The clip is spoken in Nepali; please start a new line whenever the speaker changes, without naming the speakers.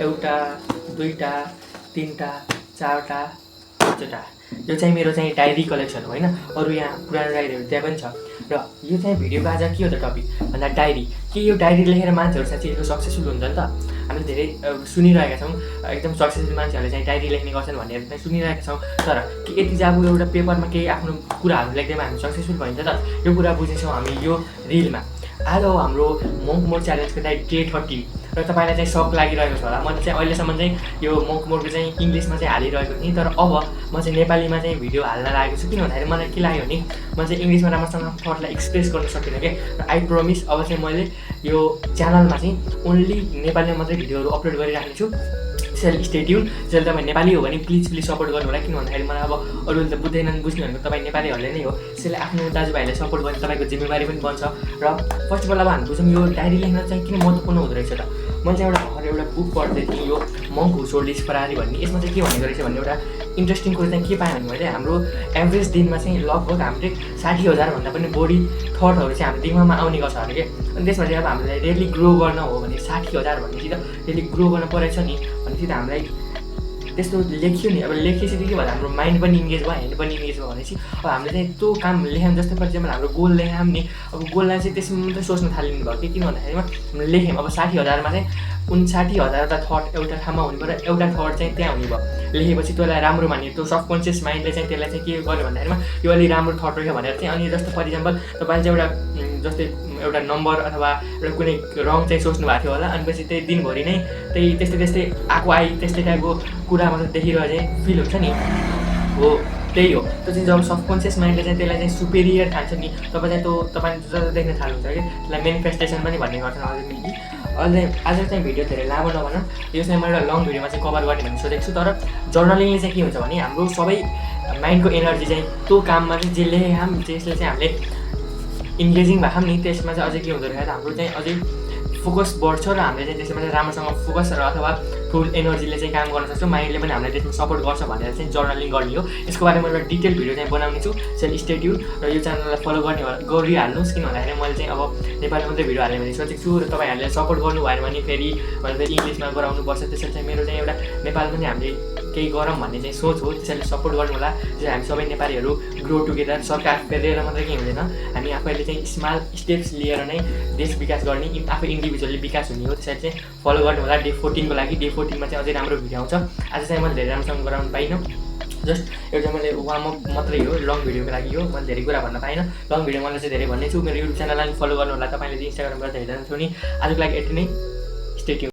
एउटा, दुईटा, तीनटा, चारटा, पाँचवटा। यो चाहिँ मेरो चाहिँ डायरी कलेक्सन हो होइन। अरू यहाँ पुरानो डायरीहरू त्यहाँ पनि छ। र यो चाहिँ भिडियोको आज के हो त टपिक भन्दा डायरी। के यो डायरी लेखेर मान्छेहरू साँच्चै सक्सेसफुल हुन्छ नि त? हामीले धेरै सुनिरहेका छौँ एकदम सक्सेसफुल मान्छेहरूले चाहिँ डायरी लेख्ने गर्छन् भनेर चाहिँ सुनिरहेका छौँ। तर के यति चाहिँ अब एउटा पेपरमा केही आफ्नो कुराहरू लेख्दैमा हामी सक्सेसफुल भइन्छ त? यो कुरा बुझ्नेछौँ हामी यो रिलमा। आज हो हाम्रो मङ्क मोड च्यालेन्जको चाहिँ डे 30 र तपाईँलाई चाहिँ सक लागिरहेको छ होला। मैले चाहिँ अहिलेसम्म चाहिँ यो मङ्क मोडको चाहिँ इङ्ग्लिसमा चाहिँ हालिरहेको थिएँ, तर अब म चाहिँ नेपालीमा चाहिँ भिडियो हाल्न लागेको छु। किन भन्दाखेरि मलाई के लाग्यो भने म चाहिँ इङ्ग्लिसमा राम्रोसँग थटलाई एक्सप्रेस गर्न सकिनँ क्या। र आई प्रोमिस अब चाहिँ मैले यो च्यानलमा चाहिँ ओन्ली नेपालीमा मात्रै भिडियोहरू अपलोड गरिराख्ने छु। त्यसैले स्टे ट्युन। त्यसैले तपाईँ नेपाली हो भने प्लिज सपोर्ट गर्नु होला। किन भन्दाखेरि मलाई अब अरूले त बुझ्दैनन्, बुझ्ने भनेको तपाईँ नेपालीहरूले नै हो। त्यसैले आफ्नो दाजुभाइलाई सपोर्ट गर्ने तपाईँको जिम्मेवारी पनि बन्छ। र फर्स्ट अफ अल अब हामी बुझौँ यो डायरी लेख्न चाहिँ किन महत्त्वपूर्ण हुँदो रहेछ त? मैले चाहिँ एउटा बुक पढ्दै थिएँ, यो मङ्क हु सोल्ड हिज फरारी भन्ने। यसमा चाहिँ के भनेको रहेछ भन्ने एउटा इन्ट्रेस्टिङ कुरो चाहिँ के पाएँ भने मैले हाम्रो एभरेज दिनमा चाहिँ लगभग हामीले 60,000 भन्दा पनि बढी थटहरू चाहिँ हाम्रो दिमागमा आउने गर्छ अरे क्या। अनि त्यसमा चाहिँ अब हामीलाई रियली ग्रो गर्न हो भने 60,000 भनेपछि त रियली ग्रो गर्न परेछ नि भनेपछि त हामीलाई त्यस्तो लेख्यो नि। अब लेखेपछि के भयो, हाम्रो माइन्ड पनि इन्गेज भयो, ह्यान्ड पनि इन्गेज भयो भनेपछि अब हामीले चाहिँ त्यो काम लेख्यौँ। जस्तै फर इक्जाम्पल हाम्रो गोल लेख्यौँ नि, अब गोललाई चाहिँ त्यसमा मात्रै सोच्न थालिनु भयो कि किन भन्दाखेरिमा हामीले लेख्यौँ अब 60,000मा चाहिँ 59,000वटा थट एउटा ठाउँमा हुनु पऱ्यो, एउटा थट चाहिँ त्यहाँ हुने भयो। लेखेपछि त्यसलाई राम्रो मान्यो, त्यो सबकन्सियस माइन्डले चाहिँ त्यसलाई चाहिँ के गर्यो भन्दाखेरिमा यो अलिक राम्रो थट रहेछ भनेर चाहिँ। अनि जस्तो फर इक्जाम्पल तपाईँले चाहिँ जस्तै एउटा नम्बर अथवा एउटा कुनै रङ चाहिँ सोच्नु भएको थियो होला, अनि पछि त्यही दिनभरि नै त्यस्तै त्यस्तै टाइपको कुरा मतलब देखिरहेको चाहिँ फिल हुन्छ नि, हो त्यही हो। त्यो चाहिँ जब सबकन्सियस माइन्डले चाहिँ त्यसलाई चाहिँ सुपेरियर ठान्छ नि, तपाईँ जब देख्न थाल्नुहुन्छ कि त्यसलाई मेनिफेस्टेसन पनि भन्ने गर्छन् अझै मिल्की। आज चाहिँ भिडियो धेरै लामो नभनौँ, यो चाहिँ मैले एउटा लङ भिडियोमा चाहिँ कभर गर्ने भन्ने सोचेको छु। तर जर्नलिङले चाहिँ के हुन्छ भने हाम्रो सबै माइन्डको एनर्जी चाहिँ त्यो काममा चाहिँ जे लेखेका त्यसले चाहिँ हामीले इन्गेजिङ भएको नि त्यसमा चाहिँ अझै के हुँदो रहेछ, हाम्रो चाहिँ अझै फोकस बढ्छ र हामीले चाहिँ त्यसमा चाहिँ राम्रोसँग फोकस र अथवा फुल एनर्जीले चाहिँ काम गर्न सक्छौँ। माइन्डले पनि हामीलाई त्यसमा सपोर्ट गर्छ भनेर चाहिँ जर्नलिङ गर्ने हो। यसको बारेमा एउटा डिटेल भिडियो चाहिँ बनाउने छु। त्यसैले स्टे ट्युन र यो च्यानललाई फलो गरिहाल्नुहोस्। किन भन्दाखेरि मैले चाहिँ अब नेपाली मात्रै भिडियो हाल्ने भने सोचेको छु र तपाईँहरूले सपोर्ट गर्नु भएन भने फेरि इङ्ग्लिसमा गराउनुपर्छ। त्यसैले चाहिँ मेरो चाहिँ एउटा नेपाल पनि हामीले केही गरौँ भन्ने चाहिँ सोच हो। त्यसैले सपोर्ट गर्नु होला। त्यसैले हामी सबै नेपालीहरू ग्रो टुगेदर, सरकार फेरेर मात्रै केही हुँदैन, हामी आफैले चाहिँ स्मल स्टेप्स लिएर नै देश विकास गर्ने, आफै इन्डिभिजुअली विकास हुने हो। त्यसैले चाहिँ फलो गर्नु होला। डे 14 को लागि डे 14मा चाहिँ अझै राम्रो भिडियो आउँछ। आज चाहिँ मैले धेरै राम्रोसँग गराउनु पाइनँ, जस्ट एउटा मैले वार्मअप मात्रै हो, लङ भिडियोको लागि हो। मैले धेरै कुरा भन्न पाइनँ, लङ भिडियो मलाई चाहिँ धेरै भन्ने छु। मेरो युट्युब च्यानललाई फलो गर्नु होला। तपाईँले इन्स्टाग्रामबाट हेर्दै हुनुहुन्छ नि। आजको लागि यति नै, स्टे ट्युन।